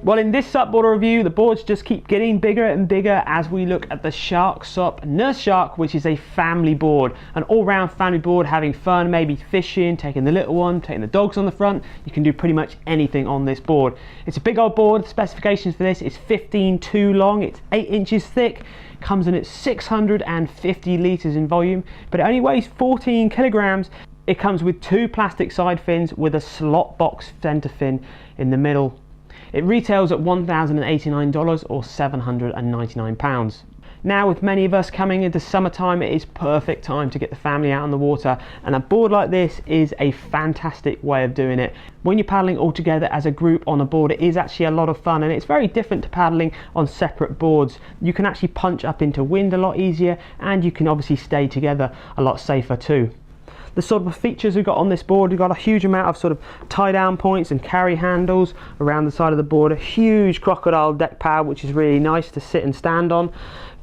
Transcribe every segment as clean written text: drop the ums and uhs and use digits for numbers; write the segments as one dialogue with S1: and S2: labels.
S1: Well, in this SUP board review, the boards just keep getting bigger and bigger as we look at the SUP Nurse Shark, which is a family board, an all-round family board, having fun, maybe fishing, taking the little one, taking the dogs on the front. You can do pretty much anything on this board. It's a big old board. The specifications for this is 15.2 long, it's 8 inches thick, comes in at 650 litres in volume, but it only weighs 14 kilograms. It comes with 2 plastic side fins with a slot box centre fin in the middle. It retails at $1,089 or £799. Now, with many of us coming into summertime, it is perfect time to get the family out on the water, and a board like this is a fantastic way of doing it. When you're paddling all together as a group on a board, it is actually a lot of fun, and it's very different to paddling on separate boards. You can actually punch up into wind a lot easier, and you can obviously stay together a lot safer too. The sort of features we've got on this board, we've got a huge amount of sort of tie down points and carry handles around the side of the board, a huge crocodile deck pad which is really nice to sit and stand on.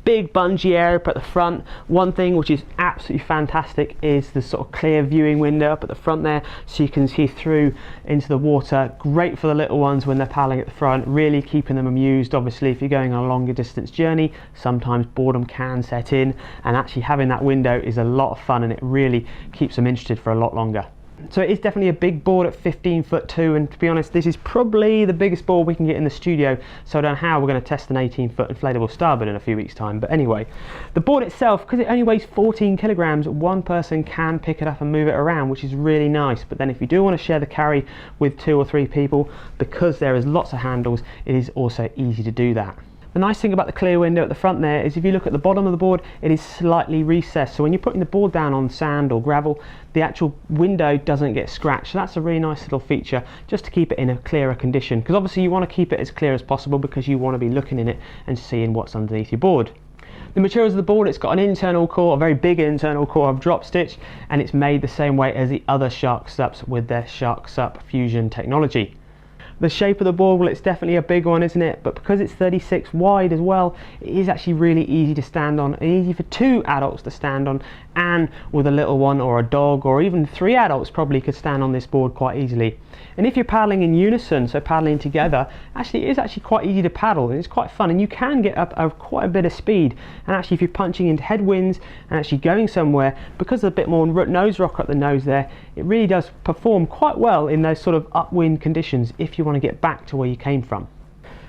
S1: Big bungee area up at the front. One thing which is absolutely fantastic is the sort of clear viewing window up at the front there, so you can see through into the water. Great for the little ones when they're paddling at the front, really keeping them amused. Obviously, if you're going on a longer distance journey, sometimes boredom can set in, and actually having that window is a lot of fun, and it really keeps them interested for a lot longer. So it is definitely a big board at 15'2", and to be honest, this is probably the biggest board we can get in the studio, so I don't know how we're going to test an 18-foot inflatable starboard in a few weeks time. But anyway, the board itself, because it only weighs 14 kilograms, one person can pick it up and move it around, which is really nice. But then if you do want to share the carry with 2 or 3 people, because there is lots of handles, it is also easy to do that. The nice thing about the clear window at the front there is if you look at the bottom of the board, it is slightly recessed, so when you're putting the board down on sand or gravel, the actual window doesn't get scratched. So that's a really nice little feature, just to keep it in a clearer condition, because obviously you want to keep it as clear as possible because you want to be looking in it and seeing what's underneath your board. The materials of the board, it's got an internal core, a very big internal core of drop stitch, and it's made the same way as the other Shark SUPs with their Shark SUP Fusion technology. The shape of the board, well, it's definitely a big one, isn't it? But because it's 36 wide as well, it is actually really easy to stand on, and easy for 2 adults to stand on, and with a little one or a dog, or even 3 adults probably could stand on this board quite easily. And if you're paddling in unison, so paddling together, actually it is actually quite easy to paddle, and it's quite fun, and you can get up quite a bit of speed. And actually if you're punching into headwinds and actually going somewhere, because of a bit more nose rock at the nose there, it really does perform quite well in those sort of upwind conditions if you want to get back to where you came from.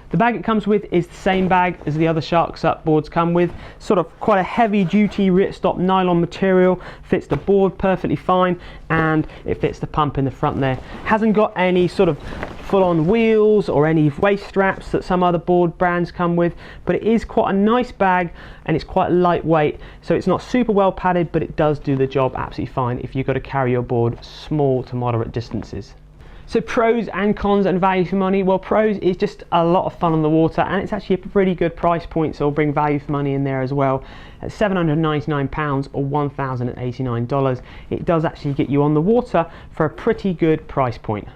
S1: The bag it comes with is the same bag as the other Shark SUP boards come with, sort of quite a heavy duty ripstop nylon material, fits the board perfectly fine, and it fits the pump in the front there. Hasn't got any sort of full-on wheels or any waist straps that some other board brands come with, but it is quite a nice bag, and it's quite lightweight, so it's not super well padded, but it does do the job absolutely fine if you've got to carry your board small to moderate distances. So pros and cons and value for money. Well, pros is just a lot of fun on the water, and it's actually a pretty good price point, so it'll bring value for money in there as well. At £799 or $1,089, it does actually get you on the water for a pretty good price point.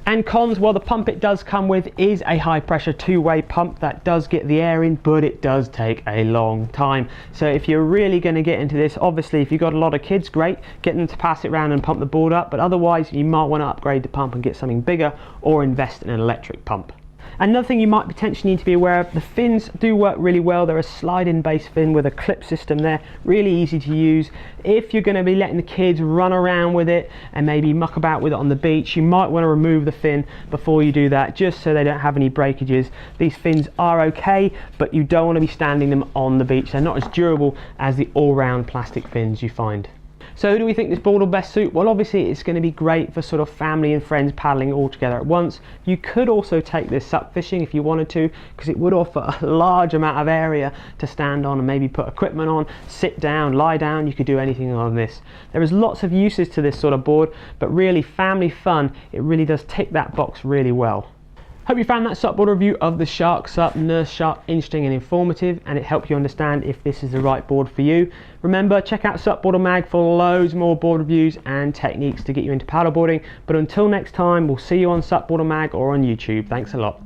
S1: And cons, well, the pump it does come with is a high pressure 2-way pump that does get the air in, but it does take a long time. So if you're really going to get into this, obviously if you've got a lot of kids, great, get them to pass it around and pump the board up, but otherwise you might want to upgrade the pump and get something bigger or invest in an electric pump. Another thing you might potentially need to be aware of, the fins do work really well. They're a slide-in base fin with a clip system there, really easy to use. If you're going to be letting the kids run around with it and maybe muck about with it on the beach, you might want to remove the fin before you do that, just so they don't have any breakages. These fins are okay, but you don't want to be standing them on the beach. They're not as durable as the all-round plastic fins you find. So who do we think this board will best suit? Well, obviously it's going to be great for sort of family and friends paddling all together at once. You could also take this SUP fishing if you wanted to, because it would offer a large amount of area to stand on and maybe put equipment on, sit down, lie down. You could do anything on this. There is lots of uses to this sort of board, but really family fun, it really does tick that box really well. Hope you found that SUP board review of the SUP Nurse Shark interesting and informative, and it helped you understand if this is the right board for you. Remember, check out SUP Board Mag for loads more board reviews and techniques to get you into paddleboarding. But until next time, we'll see you on SUP Board Mag or on YouTube. Thanks a lot.